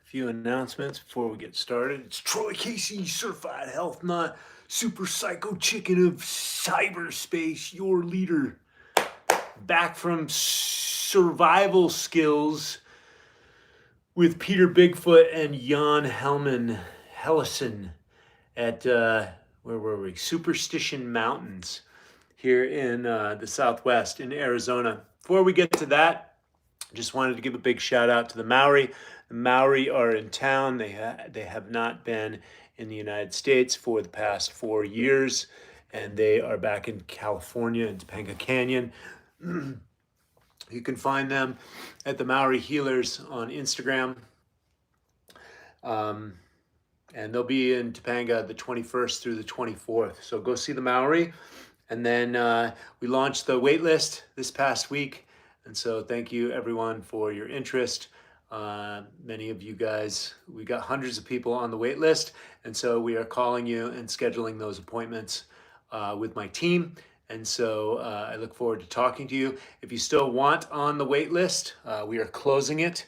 Few announcements before we get started. It's Troy Casey, certified health nut, super psycho chicken of cyberspace, your leader. Back from survival skills with Peter Bigfoot and Jan Helleson at, where were we? Superstition Mountains here in the Southwest in Arizona. Before we get to that, just wanted to give a big shout out to the Maori. The Maori are in town. They have not been in the United States for the past 4 years, and they are back in California in Topanga Canyon. You can find them at the Maori Healers on Instagram. And they'll be in Topanga the 21st through the 24th. So go see the Maori. And then we launched the wait list this past week. And so thank you everyone for your interest. Many of you guys, we got hundreds of people on the wait list. And so we are calling you and scheduling those appointments with my team. And so I look forward to talking to you. If you still want on the wait list, we are closing it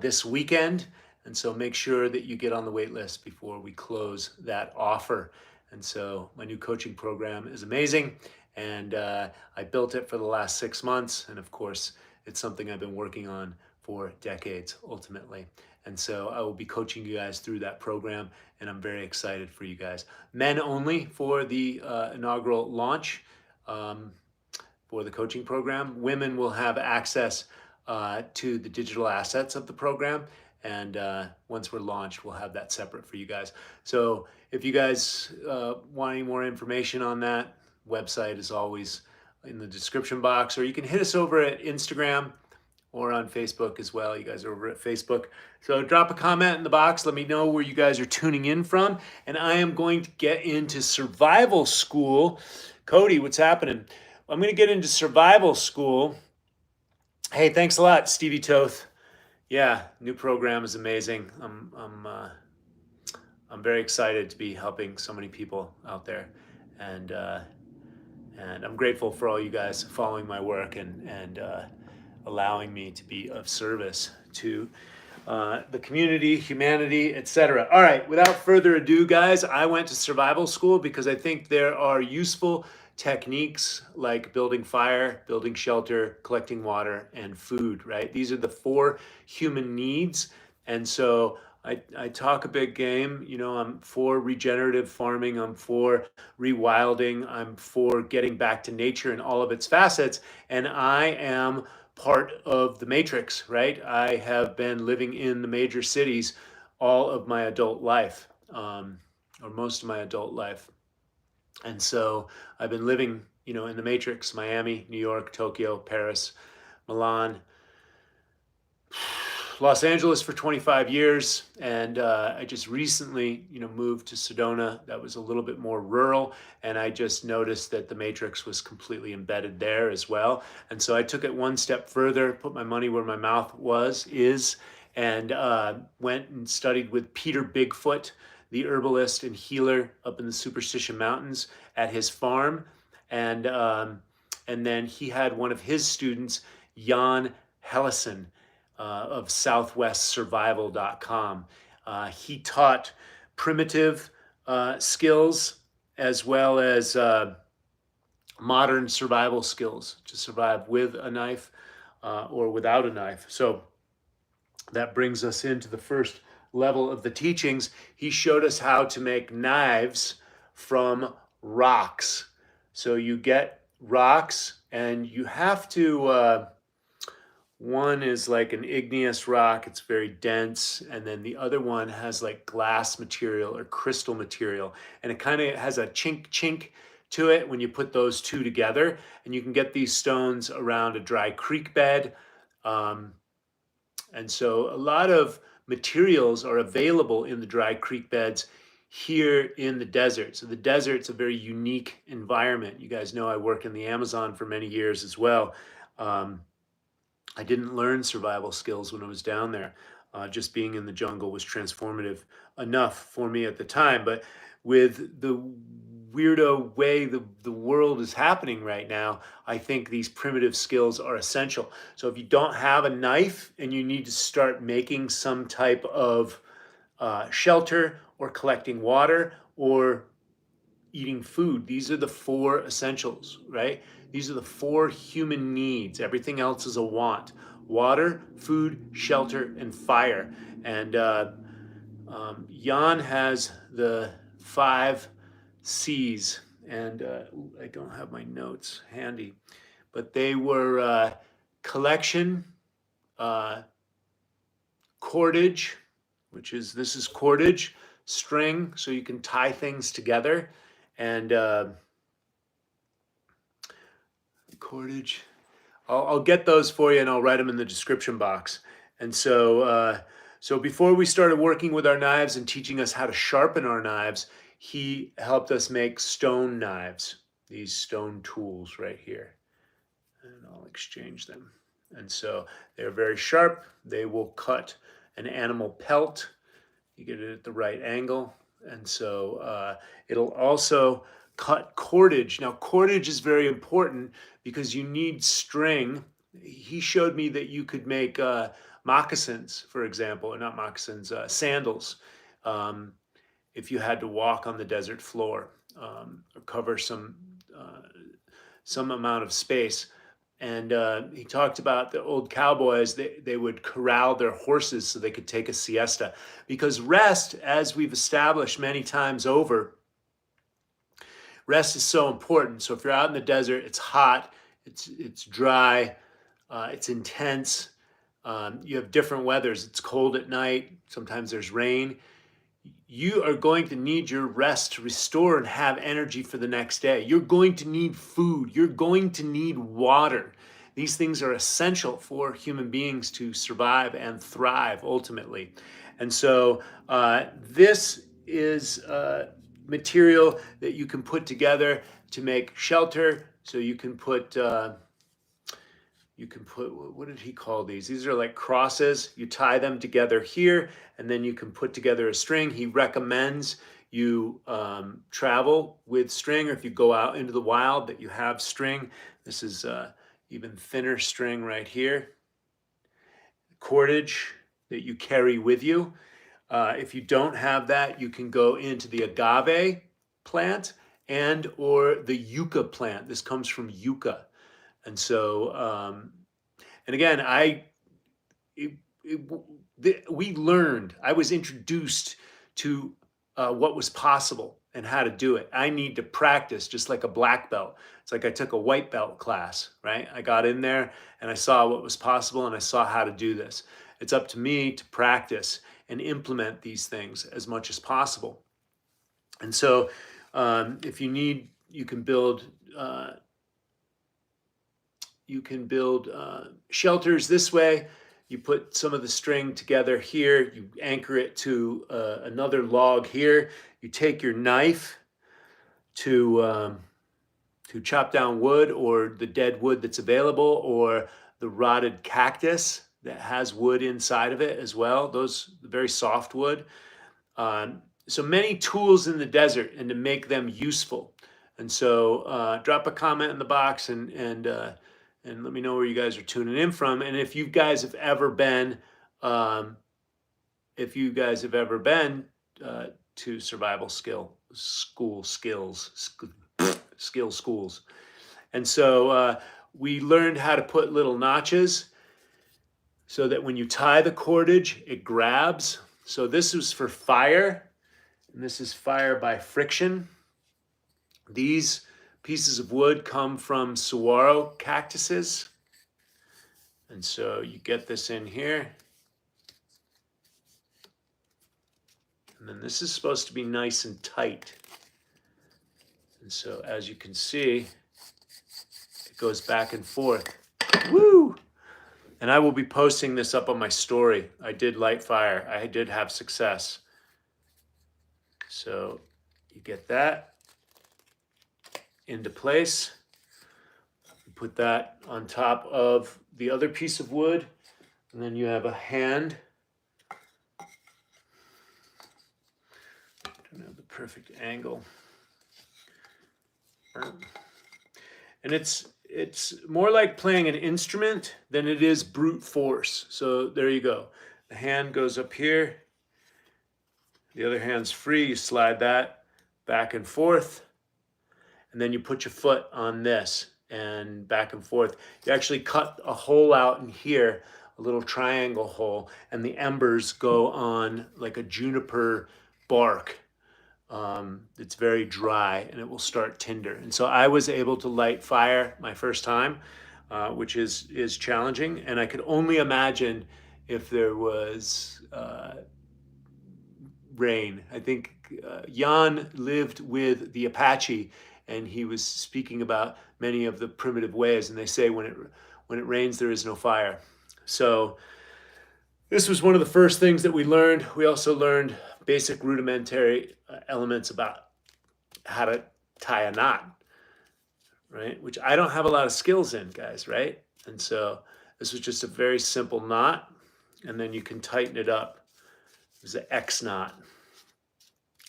this weekend. And so make sure that you get on the wait list before we close that offer. And so my new coaching program is amazing. And I built it for the last 6 months. And of course, it's something I've been working on for decades, ultimately. And so I will be coaching you guys through that program. And I'm very excited for you guys. Men only for the inaugural launch for the coaching program. Women will have access to the digital assets of the program. And once we're launched, we'll have that separate for you guys. So if you guys want any more information on that, website is always in the description box, or you can hit us over at Instagram or on Facebook as well. You guys are over at Facebook. So drop a comment in the box. Let me know where you guys are tuning in from. And I am going to get into survival school. Cody, what's happening? I'm going to get into survival school. Hey, thanks a lot, Stevie Toth. Yeah, new program is amazing. I'm very excited to be helping so many people out there, and I'm grateful for all you guys following my work and allowing me to be of service to the community, humanity, etc. All right, without further ado, guys, I went to survival school because I think there are useful techniques like building fire, building shelter, collecting water, and food, right? These are the 4 human needs. And so I talk a big game. You know, I'm for regenerative farming. I'm for rewilding. I'm for getting back to nature in all of its facets. And I am part of the matrix, right? I have been living in the major cities all of my adult life, or most of my adult life. And so I've been living, you know, in the matrix: Miami, New York, Tokyo, Paris, Milan, Los Angeles for 25 years. And I just recently, you know, moved to Sedona. That was a little bit more rural. And I just noticed that the matrix was completely embedded there as well. And so I took it one step further, put my money where my mouth is, and went and studied with Peter Bigfoot, the herbalist and healer up in the Superstition Mountains, at his farm. And then he had one of his students, Jan Helleson, of southwestsurvival.com. He taught primitive skills as well as modern survival skills to survive with a knife or without a knife. So that brings us into the first level of the teachings. He showed us how to make knives from rocks. So you get rocks and you have to, one is like an igneous rock, it's very dense, and then the other one has like glass material or crystal material, and it kind of has a chink to it when you put those two together. And you can get these stones around a dry creek bed. And so a lot of materials are available in the dry creek beds here in the desert. So the desert's a very unique environment. You guys know I worked in the Amazon for many years as well. I didn't learn survival skills when I was down there. Just being in the jungle was transformative enough for me at the time. But with the weirdo way the world is happening right now, I think these primitive skills are essential. So if you don't have a knife and you need to start making some type of shelter or collecting water or eating food, these are the four essentials, right? These are the four human needs. Everything else is a want: water, food, shelter, and fire. And Jan has the five C's. And I don't have my notes handy, but they were collection, uh, cordage, this is cordage, string, so you can tie things together, and cordage. I'll get those for you and I'll write them in the description box. And so before we started working with our knives and teaching us how to sharpen our knives, he helped us make stone knives, these stone tools right here. And I'll exchange them. And so they're very sharp. They will cut an animal pelt. You get it at the right angle. And so it'll also cut cordage. Now, cordage is very important because you need string. He showed me that you could make moccasins, for example, or not moccasins, sandals, if you had to walk on the desert floor, or cover some amount of space. And he talked about the old cowboys, they would corral their horses so they could take a siesta. Because rest, as we've established many times over, rest is so important. So if you're out in the desert, it's hot, it's dry, it's intense. You have different weathers. It's cold at night. Sometimes there's rain. You are going to need your rest to restore and have energy for the next day. You're going to need food. You're going to need water. These things are essential for human beings to survive and thrive ultimately. And so this is material that you can put together to make shelter. So you can put, what did he call these? These are like crosses. You tie them together here, and then you can put together a string. He recommends you travel with string, or if you go out into the wild, that you have string. This is even thinner string right here. Cordage that you carry with you. If you don't have that, you can go into the agave plant and or the yucca plant. This comes from yucca. And so, and again, we learned, I was introduced to what was possible and how to do it. I need to practice just like a black belt. It's like I took a white belt class, right? I got in there and I saw what was possible and I saw how to do this. It's up to me to practice and implement these things as much as possible. And so if you need, you can build shelters this way. You put some of the string together here, you anchor it to another log here. You take your knife to chop down wood, or the dead wood that's available, or the rotted cactus that has wood inside of it as well. Those very soft wood. So many tools in the desert, and to make them useful. And so drop a comment in the box and let me know where you guys are tuning in from. And if you guys have ever been, to survival skill schools. And so we learned how to put little notches so that when you tie the cordage, it grabs. So this was for fire, and this is fire by friction. These pieces of wood come from saguaro cactuses. And so you get this in here. And then this is supposed to be nice and tight. And so as you can see, it goes back and forth. Woo! And I will be posting this up on my story. I did light fire. I did have success. So you get that into place. Put that on top of the other piece of wood, and then you have a hand. Don't have the perfect angle. And it's more like playing an instrument than it is brute force. So there you go. The hand goes up here. The other hand's free. You slide that back and forth. And then you put your foot on this and back and forth. You actually cut a hole out in here, a little triangle hole, and the embers go on like a juniper bark. It's very dry and it will start tinder. And so I was able to light fire my first time, which is challenging. And I could only imagine if there was rain. I think Jan lived with the Apache, and he was speaking about many of the primitive ways. And they say when it rains, there is no fire. So this was one of the first things that we learned. We also learned basic rudimentary elements about how to tie a knot, right? Which I don't have a lot of skills in, guys, right? And so this was just a very simple knot, and then you can tighten it up. It was an X knot.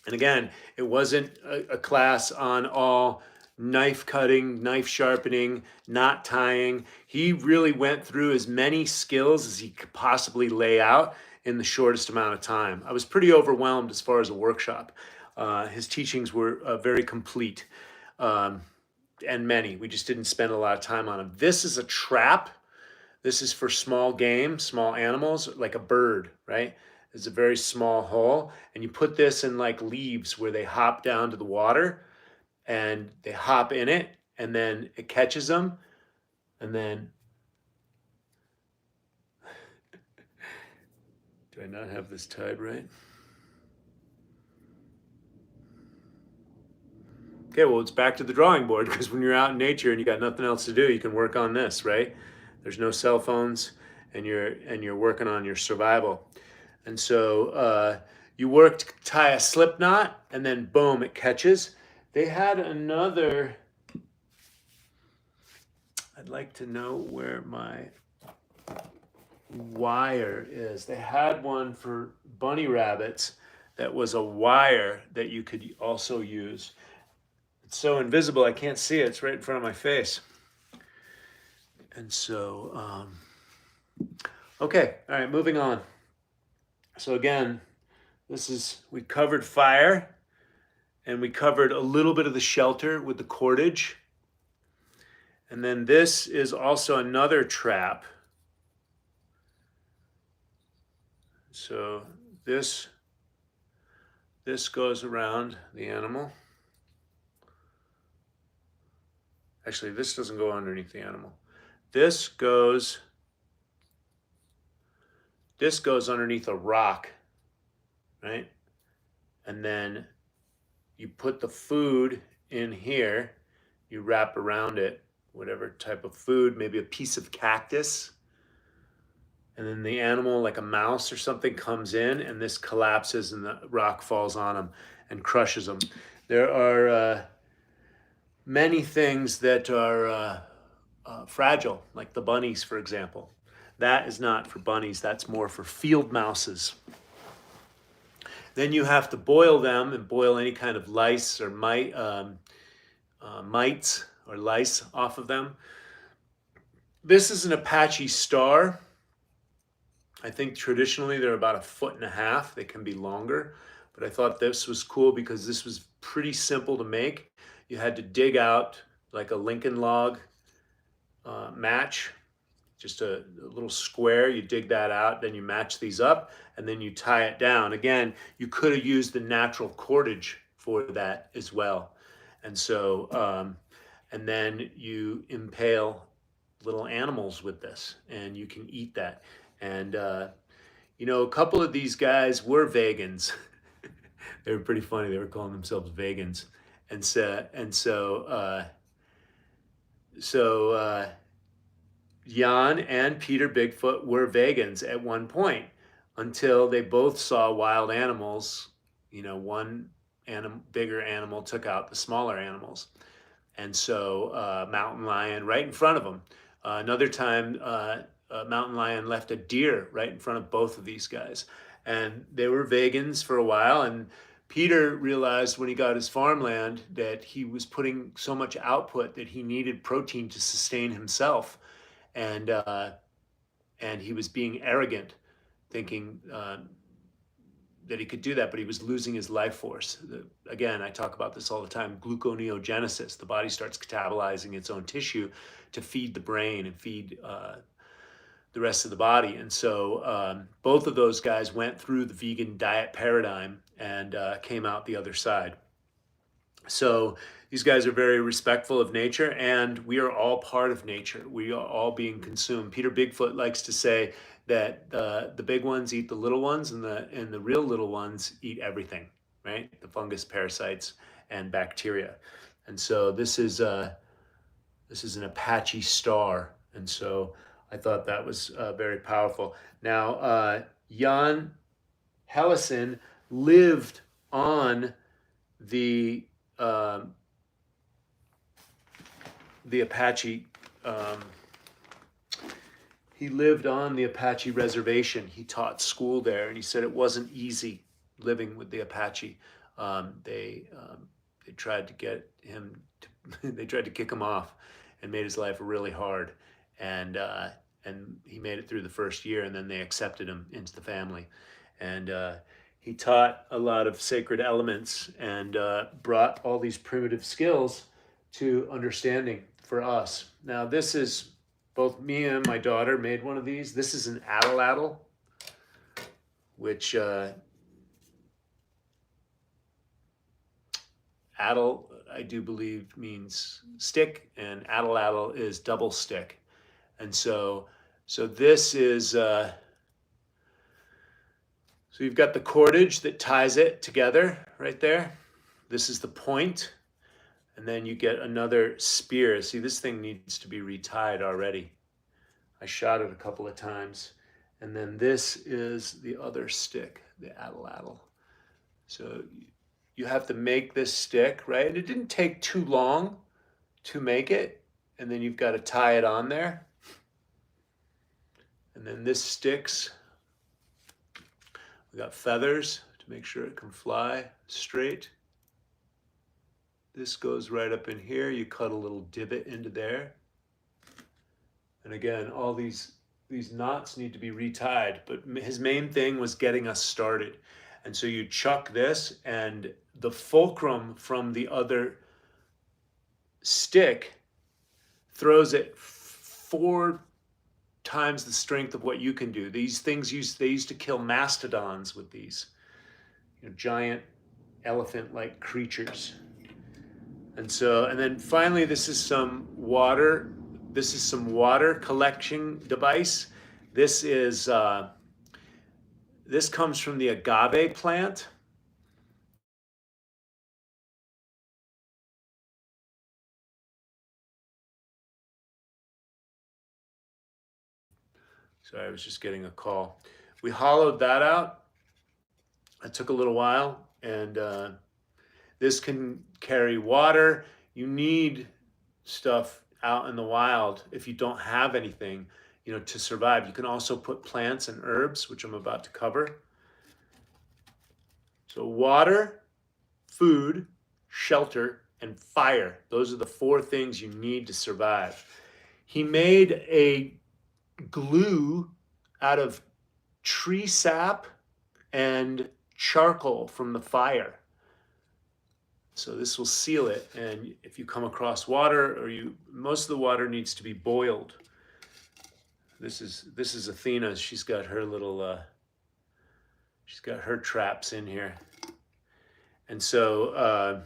And again, it wasn't a class on all knife cutting, knife sharpening, knot tying. He really went through as many skills as he could possibly lay out in the shortest amount of time. I was pretty overwhelmed as far as a workshop. His teachings were very complete, and many. We just didn't spend a lot of time on them. This is a trap. This is for small game, small animals, like a bird, right? It's a very small hole, and you put this in like leaves where they hop down to the water, and they hop in it, and then it catches them, and then do I not have this tied right? Okay, well, it's back to the drawing board, because when you're out in nature and you got nothing else to do, you can work on this, right? There's no cell phones, and you're working on your survival. And so you work to tie a slip knot, and then boom, it catches. They had another, I'd like to know where my wire is. They had one for bunny rabbits that was a wire that you could also use. It's so invisible, I can't see it. It's right in front of my face. And so, okay, all right, moving on. So again, we covered fire, and we covered a little bit of the shelter with the cordage. And then this is also another trap. So this goes around the animal. Actually, this doesn't go underneath the animal. This goes underneath a rock, right? And then you put the food in here, you wrap around it, whatever type of food, maybe a piece of cactus. And then the animal, like a mouse or something, comes in, and this collapses and the rock falls on them and crushes them. There are many things that are fragile, like the bunnies, for example. That is not for bunnies, that's more for field mouses. Then you have to boil them, and boil any kind of lice or mites or lice off of them. This is an Apache star. I think traditionally they're about 1.5 feet. They can be longer, but I thought this was cool because this was pretty simple to make. You had to dig out like a Lincoln log match, just a little square. You dig that out, then you match these up, and then you tie it down. Again, you could have used the natural cordage for that as well. And so, and then you impale little animals with this, and you can eat that. And, you know, a couple of these guys were vegans. They were pretty funny. They were calling themselves vegans. And so Jan and Peter Bigfoot were vegans at one point, until they both saw wild animals. You know, one bigger animal took out the smaller animals. And so mountain lion right in front of them Another time, a mountain lion left a deer right in front of both of these guys. And they were vegans for a while. And Peter realized when he got his farmland that he was putting so much output that he needed protein to sustain himself. And, uh, and he was being arrogant, thinking that he could do that, but he was losing his life force. Again, I talk about this all the time, gluconeogenesis. The body starts catabolizing its own tissue to feed the brain and feed the rest of the body. And so both of those guys went through the vegan diet paradigm and came out the other side. So these guys are very respectful of nature, and we are all part of nature. We are all being consumed. Peter Bigfoot likes to say that the big ones eat the little ones, and the real little ones eat everything, right? The fungus, parasites, and bacteria. And so this is an Apache star, and so I thought that was very powerful. Now, Jan Helleson lived on the Apache. He lived on the Apache reservation. He taught school there, and he said it wasn't easy living with the Apache. They tried to get him. They tried to kick him off, and made his life really hard. And he made it through the first year, and then they accepted him into the family. And he taught a lot of sacred elements and brought all these primitive skills to understanding for us. Now, this is both me and my daughter made one of these. This is an atlatl, which atl, I do believe, means stick, and atlatl is double stick. And so this is, so you've got the cordage that ties it together right there. This is the point. And then you get another spear. See, this thing needs to be retied already. I shot it a couple of times. And then this is the other stick, the atlatl. So you have to make this stick, right? And it didn't take too long to make it. And then you've got to tie it on there. And then this sticks. We got feathers to make sure it can fly straight. This goes right up in here. You cut a little divot into there. And again, all these knots need to be retied, but his main thing was getting us started. And so you chuck this, and the fulcrum from the other stick throws it 4 times the strength of what you can do. These things they used to kill mastodons with these, giant elephant-like creatures. And then finally, this is some water. This is some water collection device. This comes from the agave plant. Sorry, I was just getting a call. We hollowed that out. It took a little while, and this can carry water. You need stuff out in the wild if you don't have anything, to survive. You can also put plants and herbs, which I'm about to cover. So water, food, shelter, and fire. Those are the 4 things you need to survive. He made a glue out of tree sap and charcoal from the fire. So this will seal it. And if you come across water, most of the water needs to be boiled. This is Athena. She's got her little, she's got her traps in here. And so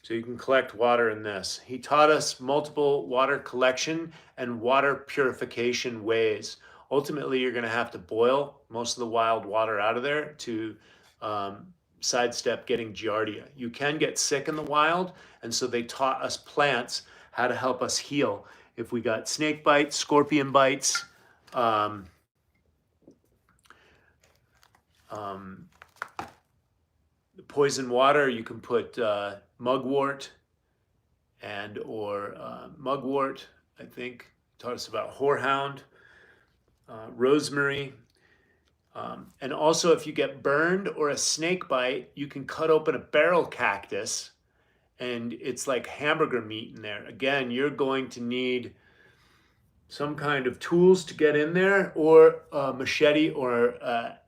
you can collect water in this. He taught us multiple water collection and water purification ways. Ultimately, you're going to have to boil most of the wild water out of there to sidestep getting giardia. You can get sick in the wild, and so they taught us plants how to help us heal. If we got snake bites, scorpion bites, poison water, you can put mugwort and or mugwort, I think. Taught us about horehound, rosemary. And also, if you get burned or a snake bite, you can cut open a barrel cactus and it's like hamburger meat in there. Again, you're going to need some kind of tools to get in there, or a machete, or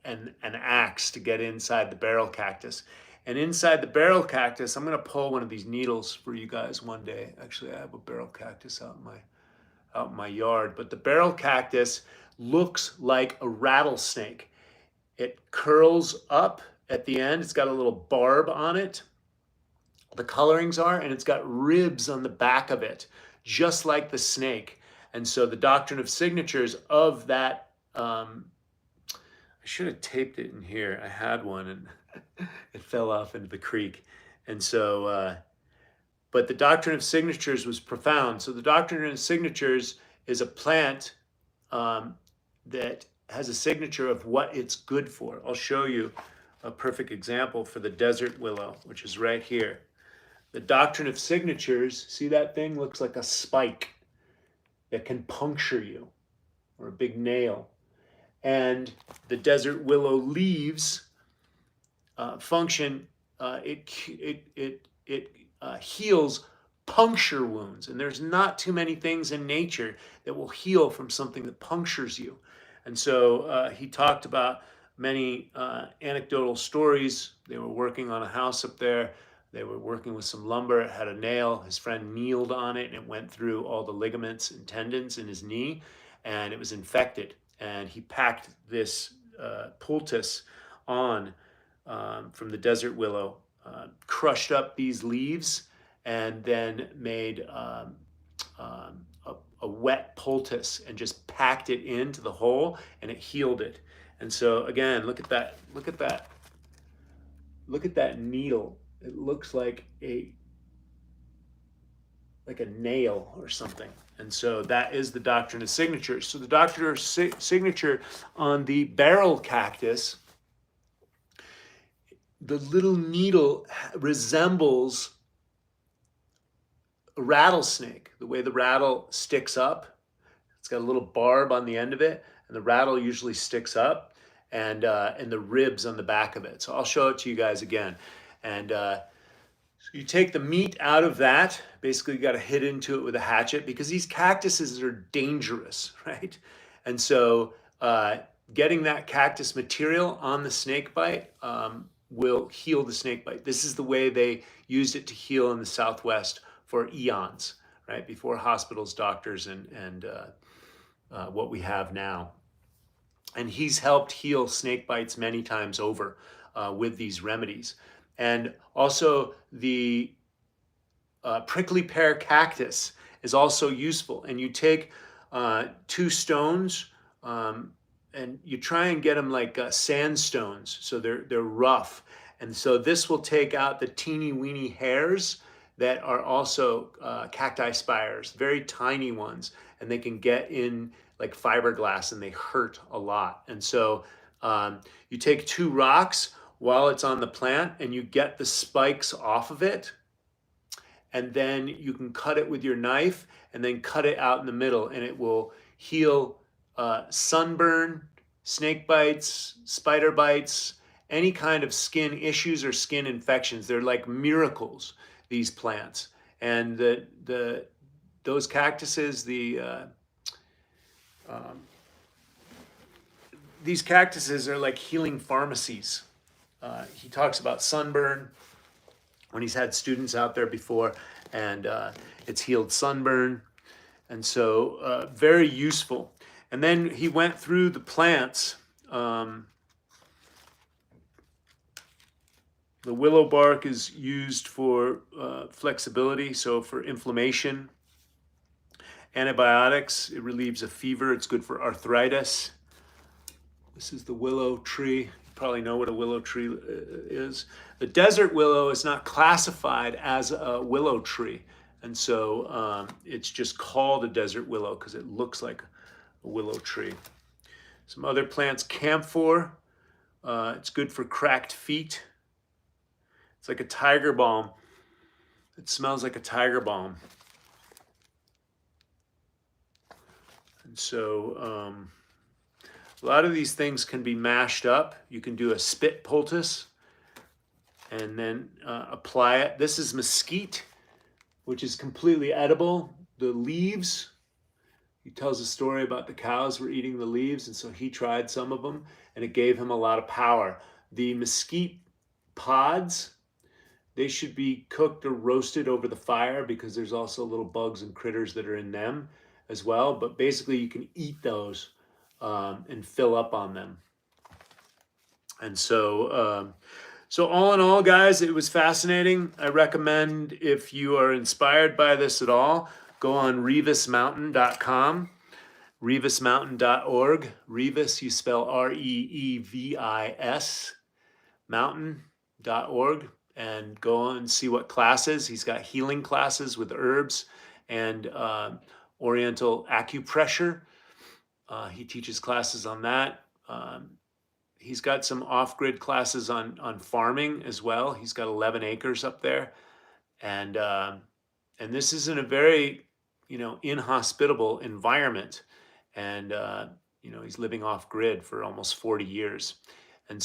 an axe to get inside the barrel cactus. And inside the barrel cactus, I'm going to pull one of these needles for you guys one day. Actually, I have a barrel cactus out in my yard. But the barrel cactus looks like a rattlesnake. It curls up at the end. It's got a little barb on it. The colorings are, and it's got ribs on the back of it, just like the snake. And so the doctrine of signatures of that, I should have taped it in here. I had one and it fell off into the creek. And so, but the doctrine of signatures was profound. So the doctrine of signatures is a plant that has a signature of what it's good for. I'll show you a perfect example for the desert willow, which is right here. The doctrine of signatures, see that thing? Looks like a spike that can puncture you, or a big nail. And the desert willow leaves function, it heals puncture wounds. And there's not too many things in nature that will heal from something that punctures you. And so he talked about many anecdotal stories. They were working on a house up there. They were working with some lumber. It had a nail. His friend kneeled on it, and it went through all the ligaments and tendons in his knee, and it was infected. And he packed this poultice on from the desert willow, crushed up these leaves, and then made a wet poultice and just packed it into the hole, and it healed it. And so again, look at that. Look at that. Look at that needle. It looks like a nail or something. And so that is the doctrine of signatures. So the doctrine of signature on the barrel cactus, the little needle resembles a rattlesnake. The way the rattle sticks up, it's got a little barb on the end of it, and the rattle usually sticks up, and the ribs on the back of it. So I'll show it to you guys again. And so you take the meat out of that. Basically, you got to hit into it with a hatchet, because these cactuses are dangerous, right? And so getting that cactus material on the snake bite will heal the snake bite. This is the way they used it to heal in the Southwest for eons, right? Before hospitals, doctors, and what we have now. And he's helped heal snake bites many times over with these remedies. And also the prickly pear cactus is also useful. And you take 2 stones and you try and get them like sandstones, so they're rough. And so this will take out the teeny weeny hairs that are also cacti spires, very tiny ones, and they can get in like fiberglass and they hurt a lot. And so you take 2 rocks while it's on the plant and you get the spikes off of it, and then you can cut it with your knife and then cut it out in the middle, and it will heal sunburn, snake bites, spider bites, any kind of skin issues or skin infections. They're like miracles, these plants. And those cactuses, these cactuses are like healing pharmacies. He talks about sunburn when he's had students out there before, and it's healed sunburn. And so very useful. And then he went through the plants. The willow bark is used for flexibility, so for inflammation. Antibiotics, it relieves a fever. It's good for arthritis. This is the willow tree. You probably know what a willow tree is. The desert willow is not classified as a willow tree. And so it's just called a desert willow because it looks like a willow tree. Some other plants, camphor. It's good for cracked feet. It's like a tiger balm. It smells like a tiger balm. And so a lot of these things can be mashed up. You can do a spit poultice and then apply it. This is mesquite, which is completely edible. The leaves, he tells a story about the cows were eating the leaves, and so he tried some of them, and it gave him a lot of power. The mesquite pods, they should be cooked or roasted over the fire because there's also little bugs and critters that are in them as well. But basically, you can eat those and fill up on them. And so all in all, guys, it was fascinating. I recommend, if you are inspired by this at all, go on revismountain.com, revismountain.org. Revis, you spell Reevis, mountain.org, and go on and see what classes. He's got healing classes with herbs and oriental acupressure. He teaches classes on that. He's got some off-grid classes on farming as well. He's got 11 acres up there, and this is in a very inhospitable environment, and he's living off-grid for almost 40 years, and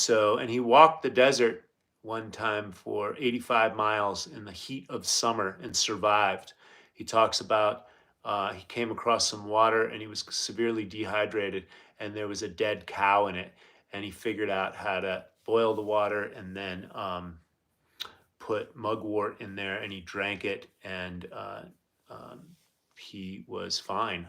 he walked the desert one time for 85 miles in the heat of summer and survived. He talks about he came across some water and he was severely dehydrated, and there was a dead cow in it. And he figured out how to boil the water and then put mugwort in there, and he drank it, and he was fine.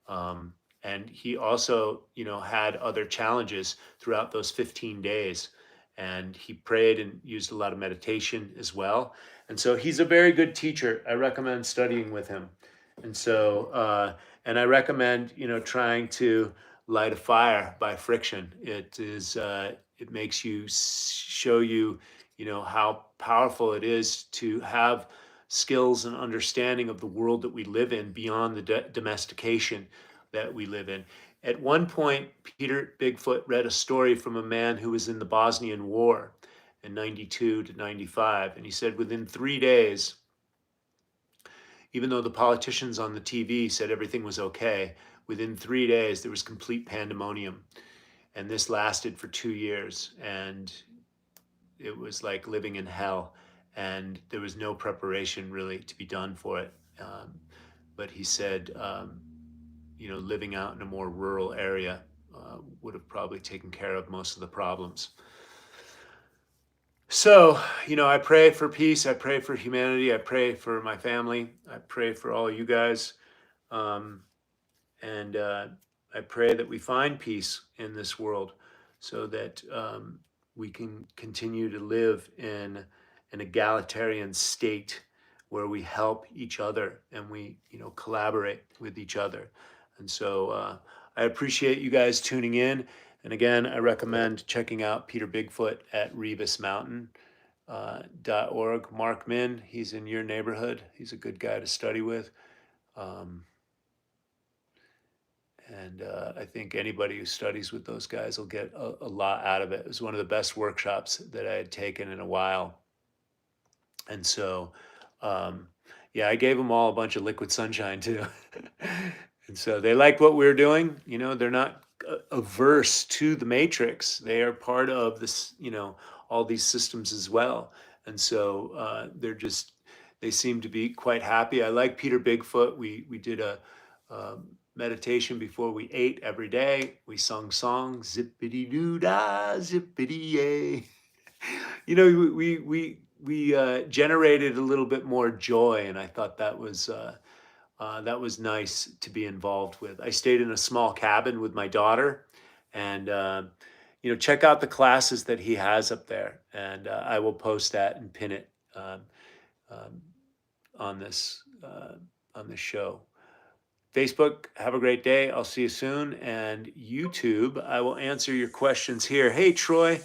And he also, had other challenges throughout those 15 days. And he prayed and used a lot of meditation as well. And so he's a very good teacher. I recommend studying with him. And so, and I recommend, trying to light a fire by friction. It makes you show you, how powerful it is to have skills and understanding of the world that we live in beyond the domestication that we live in. At one point, Peter Bigfoot read a story from a man who was in the Bosnian War in 92 to 95. And he said within 3 days, even though the politicians on the TV said everything was okay, within 3 days, there was complete pandemonium. And this lasted for 2 years. And it was like living in hell. And there was no preparation really to be done for it. But he said, living out in a more rural area would have probably taken care of most of the problems. So, I pray for peace. I pray for humanity. I pray for my family. I pray for all you guys. And I pray that we find peace in this world so that we can continue to live in an egalitarian state where we help each other and we, collaborate with each other. And so I appreciate you guys tuning in. And again, I recommend checking out Peter Bigfoot at revismountain.org. Mark Min, he's in your neighborhood. He's a good guy to study with. And I think anybody who studies with those guys will get a lot out of it. It was one of the best workshops that I had taken in a while. And so, I gave them all a bunch of liquid sunshine too. And so they like what we're doing. They're not averse to the matrix. They are part of this, all these systems as well. And so they seem to be quite happy. I like Peter Bigfoot. We did a meditation before we ate every day. We sung songs, zippity doo dah, zippity yay. We generated a little bit more joy, and I thought that was nice to be involved with. I stayed in a small cabin with my daughter, and check out the classes that he has up there, and I will post that and pin it on this show. Facebook, have a great day. I'll see you soon. And YouTube, I will answer your questions here. Hey, Troy,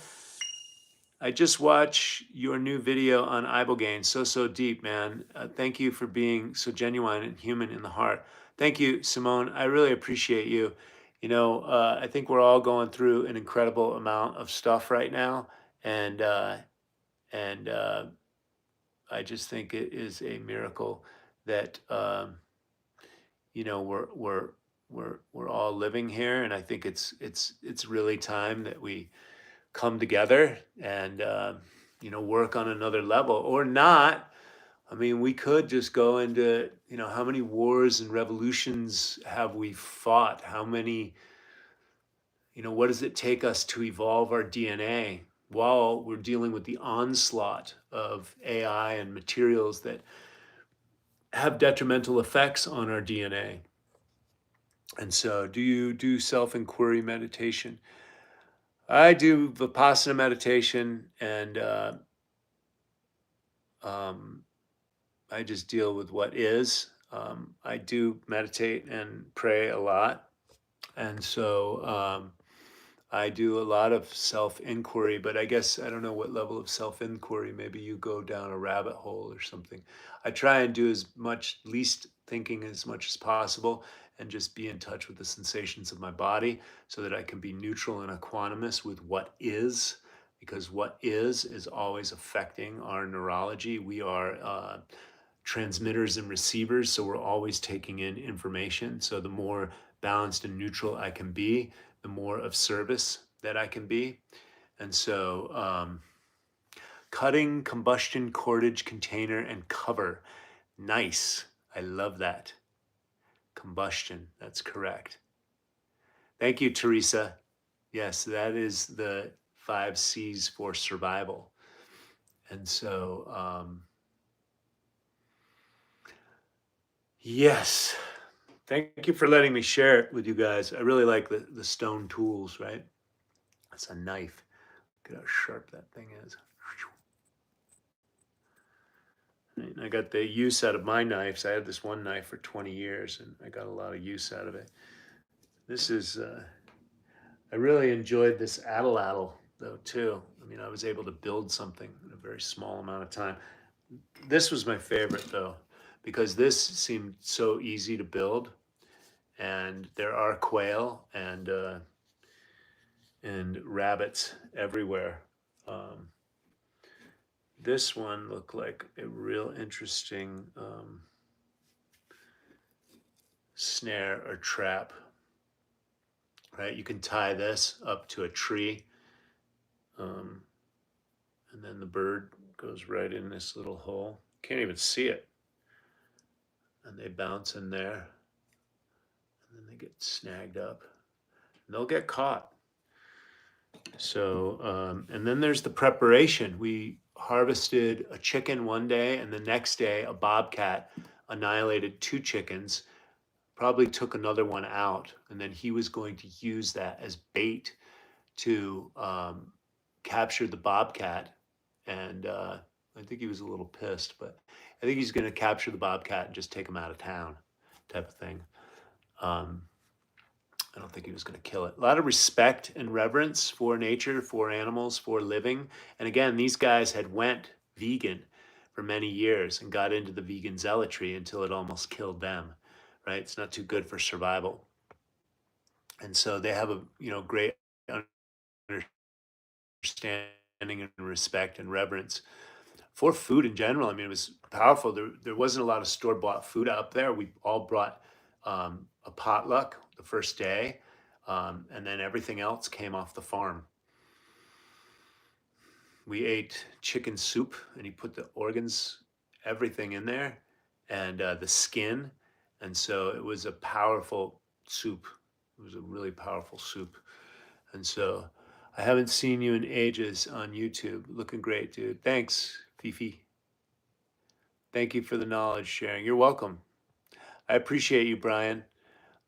I just watched your new video on ibogaine. So deep, man. Thank you for being so genuine and human in the heart. Thank you, Simone. I really appreciate you. I think we're all going through an incredible amount of stuff right now. And I just think it is a miracle that you know we're all living here, and I think it's really time that we come together and you know, work on another level or not. I mean, we could just go into, you know, how many wars and revolutions have we fought? How many, you know, what does it take us to evolve our DNA while we're dealing with the onslaught of AI and materials that have detrimental effects on our DNA? And so, do you do self inquiry meditation? I do Vipassana meditation, and um, I just deal with what is. I do meditate and pray a lot. And so I do a lot of self inquiry, but I guess I don't know what level of self inquiry. Maybe you go down a rabbit hole or something. I try and do as much least thinking as much as possible and just be in touch with the sensations of my body so that I can be neutral and equanimous with what is, because what is always affecting our neurology. We are transmitters and receivers, so we're always taking in information. So the more balanced and neutral I can be, the more of service that I can be. And so cutting, combustion, cordage, container, and cover. Nice. I love that. Combustion. That's correct. Thank you, Teresa. Yes, that is the 5 C's for survival. And so, yes. Thank you for letting me share it with you guys. I really like the stone tools, right? That's a knife. Look at how sharp that thing is. And I got the use out of my knives. I had this one knife for 20 years and I got a lot of use out of it. This is, I really enjoyed this atlatl though too. I mean, I was able to build something in a very small amount of time. This was my favorite though, because this seemed so easy to build, and there are quail and rabbits everywhere. Um, this one looked like a real interesting snare or trap, right? You can tie this up to a tree, um, and then the bird goes right in this little hole. Can't even see it. And they bounce in there, and then they get snagged up, and they'll get caught. So, and then there's the preparation. We harvested a chicken one day, and the next day, a bobcat annihilated 2 chickens, probably took another one out. And then he was going to use that as bait to capture the bobcat. And I think he was a little pissed, but I think he's going to capture the bobcat and just take him out of town, type of thing. I don't think he was going to kill it. A lot of respect and reverence for nature, for animals, for living. And again, these guys had went vegan for many years and got into the vegan zealotry until it almost killed them, right? It's not too good for survival. And so they have a, you know, great understanding and respect and reverence for food in general. I mean, it was powerful. There wasn't a lot of store bought food out there. We all brought a potluck the first day, and then everything else came off the farm. We ate chicken soup, and he put the organs, everything in there, and the skin. And so it was a powerful soup. It was a really powerful soup. And so I haven't seen you in ages on YouTube. Looking great, dude. Thanks, Fifi. Thank you for the knowledge sharing. You're welcome. I appreciate you, Brian.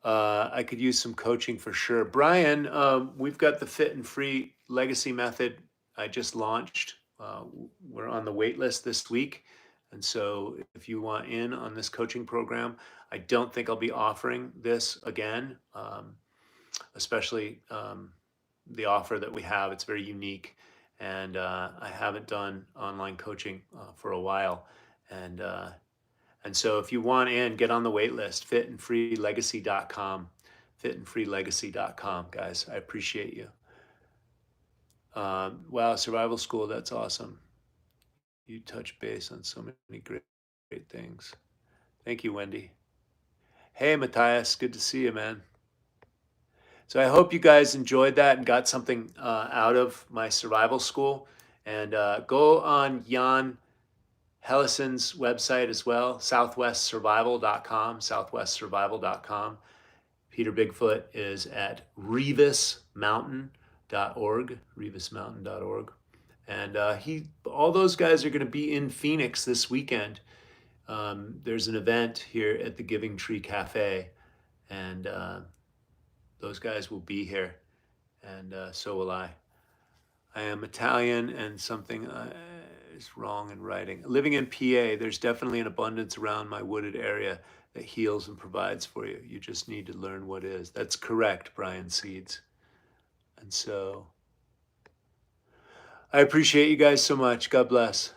I could use some coaching for sure. Brian, we've got the Fit and Free Legacy Method I just launched. We're on the wait list this week. And so if you want in on this coaching program, I don't think I'll be offering this again, especially the offer that we have. It's very unique. And I haven't done online coaching for a while. And so if you want in, get on the wait list, fitandfreelegacy.com, fitandfreelegacy.com, guys. I appreciate you. Wow, survival school, that's awesome. You touch base on so many great things. Thank you, Wendy. Hey, Matthias, good to see you, man. So I hope you guys enjoyed that and got something out of my survival school. And go on Jan Helleson's website as well, southwestsurvival.com, southwestsurvival.com. Peter Bigfoot is at revismountain.org, revismountain.org. And all those guys are going to be in Phoenix this weekend. There's an event here at the Giving Tree Cafe, and those guys will be here, and so will I. I am Italian, and something is wrong in writing. Living in PA, there's definitely an abundance around my wooded area that heals and provides for you. You just need to learn what is. That's correct, Brian Seeds. And so I appreciate you guys so much. God bless.